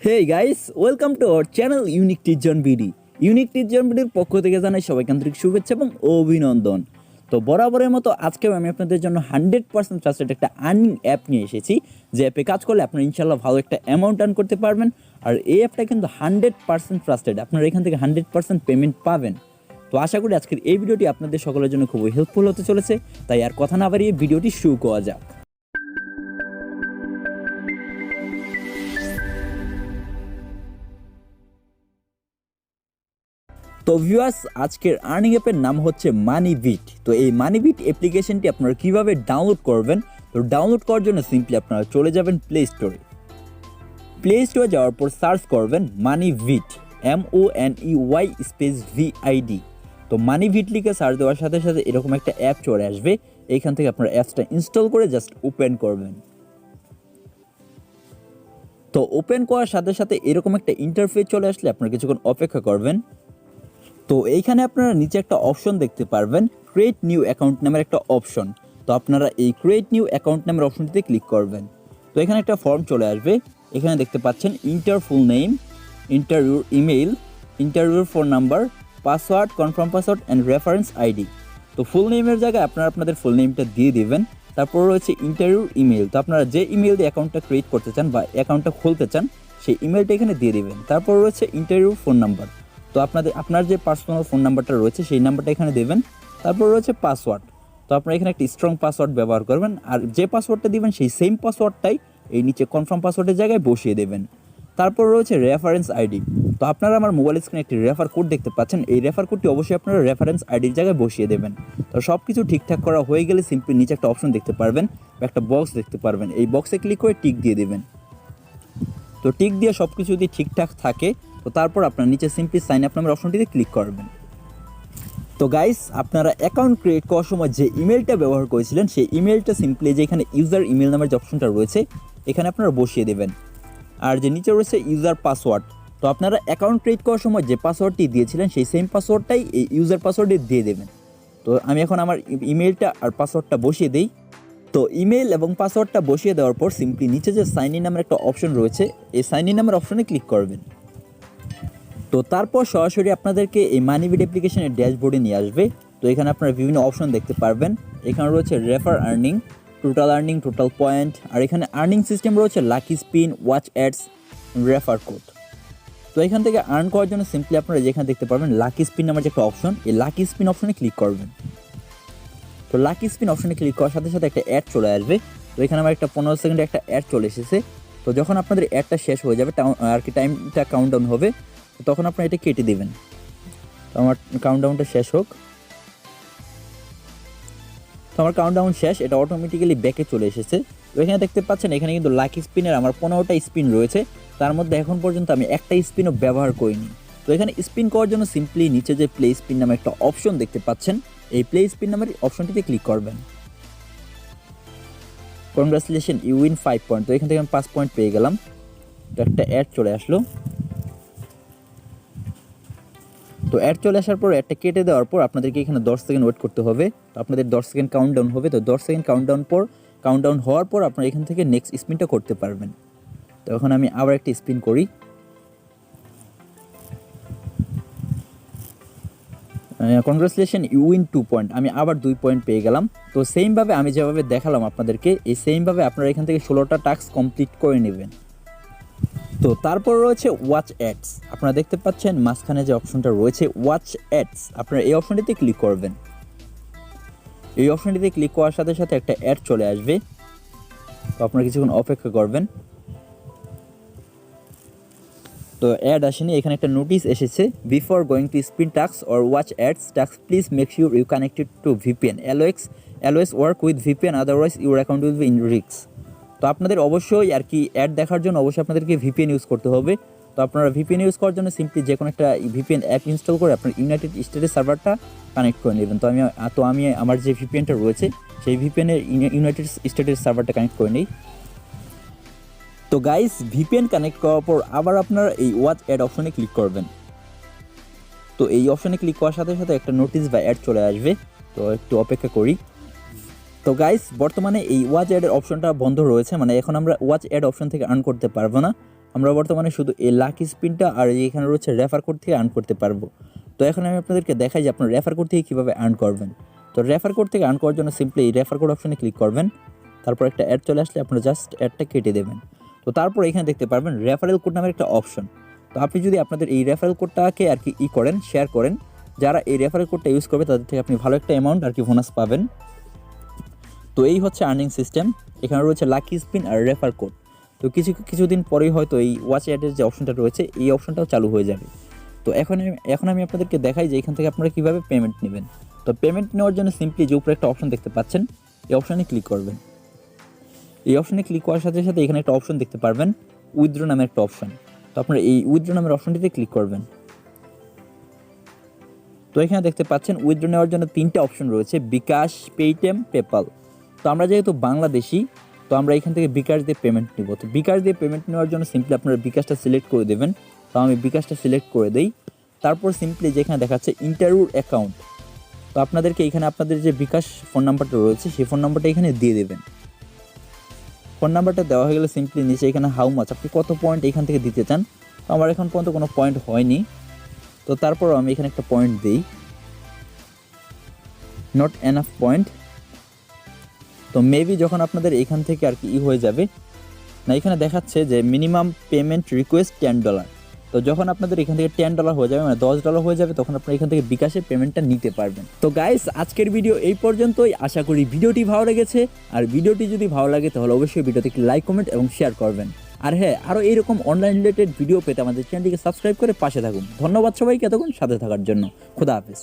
Hey guys, welcome to our channel Uniquetechzonebd. Uniquetechzonebd পক্ষ থেকে জানাই সবাইকে আন্তরিক শুভেচ্ছা এবং অভিনন্দন। তো বরাবরের মতো আজকেও আমি আপনাদের জন্য 100% ট্রাস্টেড একটা আর্নিং অ্যাপ নিয়ে এসেছি, যে অ্যাপে কাজ করলে আপনারা ইনশাআল্লাহ ভালো একটা অ্যামাউন্ট আর্ন করতে পারবেন। আর এই অ্যাপটা কিন্তু 100% ট্রাস্টেড, আপনারা এখান থেকে 100% পেমেন্ট পাবেন। তো আশা করি আজকের এই ভিডিওটি আপনাদের সকলের জন্য খুবই হেল্পফুল হতে চলেছে, তাই আর কথা না বাড়িয়ে ভিডিওটি শুরু করা যাক। তো ভিউয়ার্স, আজকের আর্নিং অ্যাপের নাম হচ্ছে মানিবিট। তো এই মানিবিট অ্যাপ্লিকেশনটি আপনারা কিভাবে ডাউনলোড করবেন, তো ডাউনলোড করার জন্য সিম্পলি আপনারা চলে যাবেন প্লে স্টোরে। প্লে স্টোরে যাওয়ার পর সার্চ করবেন মানিবিট, MONEY স্পেস VID। তো মানিবিট লিখে সার্চ দেওয়ার সাথে সাথে এরকম একটা অ্যাপ চলে আসবে। এইখান থেকে আপনারা অ্যাপসটা ইনস্টল করে জাস্ট ওপেন করবেন। তো ওপেন করার সাথে সাথে এরকম একটা ইন্টারফেস চলে আসলে আপনারা কিছুক্ষণ অপেক্ষা করবেন। তো এইখানে আপনারা নিচে একটা অপশন দেখতে পারবেন, ক্রিয়েট নিউ অ্যাকাউন্ট নামের একটা অপশন। তো আপনারা এই ক্রিয়েট নিউ অ্যাকাউন্ট নামের অপশনটিতে ক্লিক করবেন। তো এখানে একটা ফর্ম চলে আসবে। এখানে দেখতে পাচ্ছেন inter full name, inter your email, inter your phone number, password, confirm password and reference ID. তো ফুল নেমের জায়গায় আপনারা আপনাদের ফুল নেমটা দিয়ে দিবেন। তারপর রয়েছে ইন্টার ইউর ইমেইল। তো আপনারা যে ইমেইল দিয়ে অ্যাকাউন্টটা ক্রিয়েট করতে চান বা অ্যাকাউন্টটা খুলতে চান সেই ইমেলটা এখানে দিয়ে দিবেন। তারপর রয়েছে ইন্টার ইউর ফোন নাম্বার। তো আপনার যে পার্সোনাল ফোন নাম্বারটা রয়েছে সেই নাম্বারটা এখানে দেবেন। তারপর রয়েছে পাসওয়ার্ড। তো আপনারা এখানে একটা স্ট্রং পাসওয়ার্ড ব্যবহার করবেন, আর যে পাসওয়ার্ডটা দিবেন সেই সেম পাসওয়ার্ডটাই এই নিচে কনফার্ম পাসওয়ার্ডের জায়গায় বসিয়ে দেবেন। তারপর রয়েছে রেফারেন্স আইডি। তো আপনারা আমার মোবাইল স্ক্রিনে একটি রেফার কোড দেখতে পাচ্ছেন, এই রেফার কোডটি অবশ্যই আপনারা রেফারেন্স আইডির জায়গায় বসিয়ে দেবেন। তো সব কিছু ঠিকঠাক করা হয়ে গেলে সিম্পলি নিচে একটা অপশন দেখতে পারবেন, একটা বক্স দেখতে পারবেন, এই বক্সে ক্লিক করে টিক দিয়ে দেবেন। তো টিক দিয়ে সব কিছু যদি ঠিকঠাক থাকে তো তারপর আপনার নিচে সিম্পলি সাইন আপ নামের অপশনটিতে ক্লিক করবেন। তো গাইস, আপনারা অ্যাকাউন্ট ক্রিয়েট করার সময় যে ইমেলটা ব্যবহার করেছিলেন সেই ইমেলটা সিম্পলি যে এখানে ইউজার ইমেল নামের যে অপশনটা রয়েছে এখানে আপনারা বসিয়ে দেবেন। আর যে নিচে রয়েছে ইউজার পাসওয়ার্ড, তো আপনারা অ্যাকাউন্ট ক্রিয়েট করার সময় যে পাসওয়ার্ডটি দিয়েছিলেন সেই সেম পাসওয়ার্ডটাই এই ইউজার পাসওয়ার্ডে দিয়ে দেবেন। তো আমি এখন আমার ইমেলটা আর পাসওয়ার্ডটা বসিয়ে দিই। তো ইমেল এবং পাসওয়ার্ডটা বসিয়ে দেওয়ার পর সিম্পলি নিচে যে সাইন ইন নামের একটা অপশন রয়েছে এই সাইন ইন নামের অপশনে ক্লিক করবেন। তো তারপর সরাসরি আপনাদেরকে এই মানিবিট অ্যাপ্লিকেশনের ড্যাশবোর্ডে নিয়ে আসবে। তো এখানে আপনারা বিভিন্ন অপশন দেখতে পারবেন। এখানে রয়েছে রেফার আর্নিং, টোটাল পয়েন্ট, আর এখানে আর্নিং সিস্টেম রয়েছে lucky spin, watch ads, refer code. তো এখান থেকে আর্ন করার জন্য সিম্পলি আপনারা যেখানে দেখতে পারবেন লাকি স্পিন নামের যে একটা অপশন, এই লাকি স্পিন অপশনে ক্লিক করবেন। তো লাকি স্পিন অপশনে ক্লিক করার সাথে সাথে একটা অ্যাড চলে আসবে। তো এখানে আমার একটা 15 সেকেন্ডে একটা অ্যাড চলে এসেছে। তো যখন আপনাদের অ্যাডটা শেষ হয়ে যাবে আর কি টাইমটা কাউন্টডাউন হবে, তখন আপনারা এটা কেটে দেবেন। তো আমার কাউন্টডাউনটা শেষ হোক। তো আমার কাউন্টডাউন শেষ, এটা অটোমেটিক্যালি ব্যাকে চলে এসেছে। তো এখানে দেখতে পাচ্ছেন এখানে কিন্তু লাকি স্পিনের আমার 15টা স্পিন রয়েছে, তার মধ্যে এখন পর্যন্ত আমি একটা স্পিনও ব্যবহার করিনি। তো এখানে স্পিন করার জন্য সিম্পলি নিচে যে প্লে স্পিন নামে একটা অপশন দেখতে পাচ্ছেন এই প্লে স্পিন নামের অপশনটিতে ক্লিক করবেন। Congratulation, you win 5 point. তো এখান থেকে আমি 5 পয়েন্ট পেয়ে গেলাম। তো একটা অ্যাড চলে আসলো। তো অ্যাড চলে আসার পর অ্যাডটা কেটে দেওয়ার পর আপনাদেরকে এখানে 10 সেকেন্ড ওয়েট করতে হবে। তো আপনাদের 10 সেকেন্ড কাউন্টডাউন হবে। তো 10 সেকেন্ড কাউন্টডাউন হওয়ার পর আপনারা এখান থেকে নেক্সট স্পিনটা করতে পারবেন। তো এখন আমি আবার একটা স্পিন করি। Congratulation, you win 2 point. আমি আবার 2 পয়েন্ট পেয়ে গেলাম। তো সেমভাবে আমি যেভাবে দেখালাম আপনাদেরকে, এই সেমভাবে আপনারা এখান থেকে 16টা টাস্ক কমপ্লিট করে নেবেন। তো তারপর রয়েছে ওয়াচ অ্যাডস। আপনারা দেখতে পাচ্ছেন মাঝখানে যে অপশনটা রয়েছে ওয়াচ অ্যাডস, আপনারা এই অপশনটিতে ক্লিক করবেন। এই অপশনটিতে ক্লিক করার সাথে সাথে একটা অ্যাড চলে আসবে। তো আপনারা কিছুক্ষণ অপেক্ষা করবেন। তো অ্যাড আসেনি, এখানে একটা নোটিশ এসেছে, before going to spin task or watch ads task please make sure you connected to VPN, always work with VPN otherwise your account will be in risk. তো আপনাদের অবশ্যই আর কি অ্যাড দেখার জন্য অবশ্যই আপনাদেরকে ভিপিএন ইউজ করতে হবে। তো আপনারা ভিপিএন ইউজ করার জন্য সিম্পলি যে কোনো একটা ভিপিএন অ্যাপ ইনস্টল করে আপনার ইউনাইটেড স্টেটের সার্ভারটা কানেক্ট করে নেবেন। তো আমি আমার যে ভিপিএনটা রয়েছে সেই ভিপিএনের ইউনাইটেড স্টেটের সার্ভারটা কানেক্ট করে নিই। তো গাইস, ভিপিএন কানেক্ট করার পর আবার আপনারা এই ওয়াচ অ্যাড অপশনে ক্লিক করবেন। তো এই অপশনে ক্লিক করার সাথে সাথে একটা নোটিশ বা অ্যাড চলে আসবে। তো একটু অপেক্ষা করি। তো গাইস, বর্তমানে এই ওয়াচ অ্যাডের অপশনটা বন্ধ রয়েছে, মানে এখন আমরা ওয়াচ অ্যাড অপশন থেকে আর্ন করতে পারবো না। আমরা বর্তমানে শুধু এই লাকি স্পিনটা আর এখানে রয়েছে রেফার কোড থেকে আর্ন করতে পারবো। তো এখন আমি আপনাদেরকে দেখাই যে আপনার রেফার কোড থেকে কীভাবে আর্ন করবেন। তো রেফার কোড থেকে আর্ন করার জন্য সিম্পলি এই রেফার কোড অপশনে ক্লিক করবেন, তারপর একটা অ্যাড চলে আসলে আপনারা জাস্ট অ্যাডটা কেটে দেবেন। তো তারপর এখানে দেখতে পারবেন রেফারেল কোড নামের একটা অপশন। তো আপনি যদি আপনাদের এই রেফারেল কোডটাকে আর কি করেন, শেয়ার করেন, যারা এই রেফারেল কোডটা ইউজ করবে তাদের থেকে আপনি ভালো একটা অ্যামাউন্ট আর কি বোনাস পাবেন। তো এই হচ্ছে আর্নিং সিস্টেম। এখানে রয়েছে লাকি স্পিন আর রেফার কোড। তো কিছুদিন পরেই হয়তো এই ওয়াচ অ্যাডের যে অপশনটা রয়েছে এই অপশনটাও চালু হয়ে যাবে। তো এখন আমি আপনাদেরকে দেখাই যে এখান থেকে আপনারা কীভাবে পেমেন্ট নেবেন। তো পেমেন্ট নেওয়ার জন্য সিম্পলি যে উপরে একটা অপশন দেখতে পাচ্ছেন এই অপশানে ক্লিক করবেন। এই অপশানে ক্লিক করার সাথে সাথে এখানে একটা অপশন দেখতে পারবেন উইথড্র নামের একটা অপশন। তো আপনারা এই উইথড্র নামের অপশনটিতে ক্লিক করবেন। তো এখানে দেখতে পাচ্ছেন উইথড্র নেওয়ার জন্য 3টে অপশন রয়েছে, বিকাশ, পেটিএম, পেপাল। তো আমরা যেহেতু বাংলাদেশি তো আমরা এখান থেকে বিকাশ দিয়ে পেমেন্ট নেব। তো বিকাশ দিয়ে পেমেন্ট নেওয়ার জন্য সিম্পলি আপনারা বিকাশটা সিলেক্ট করে দেবেন। তো আমি বিকাশটা সিলেক্ট করে দেই। তারপর সিম্পলি যেখানে দেখাচ্ছে ইন্টারভিউ অ্যাকাউন্ট, তো আপনাদেরকে এখানে আপনাদের যে বিকাশ ফোন নাম্বারটা রয়েছে সেই ফোন নাম্বারটা এখানে দিয়ে দেবেন। ফোন নাম্বারটা দেওয়া হয়ে গেলে সিম্পলি নিচে এখানে হাউ মাচ, আপনি কত পয়েন্ট এখান থেকে দিতে চান। তো আমার এখন পর্যন্ত কোনো পয়েন্ট হয়নি, তো তারপরও আমি এখানে একটা পয়েন্ট দিই, নট এনাফ পয়েন্ট। তো মেবি যখন আপনাদের এখান থেকে আর কি হয়ে যাবে না, এখানে দেখাচ্ছে যে মিনিমাম পেমেন্ট রিকোয়েস্ট $10। তো যখন আপনাদের এখান থেকে $10 হয়ে যাবে, মানে $10 হয়ে যাবে, তখন আপনারা এখান থেকে বিকাশে পেমেন্টটা নিতে পারবেন। তো গাইস, আজকের ভিডিও এই পর্যন্তই। আশা করি ভিডিওটি ভালো লেগেছে। আর ভিডিওটি যদি ভালো লাগে তাহলে অবশ্যই ভিডিওতে একটি লাইক, কমেন্ট এবং শেয়ার করবেন। আর হ্যাঁ, আরও এইরকম অনলাইন রিলেটেড ভিডিও পেতে আমাদের চ্যানেলটিকে সাবস্ক্রাইব করে পাশে থাকুন। ধন্যবাদ সবাইকে এতক্ষণ সাথে থাকার জন্য। খোদা হাফেজ।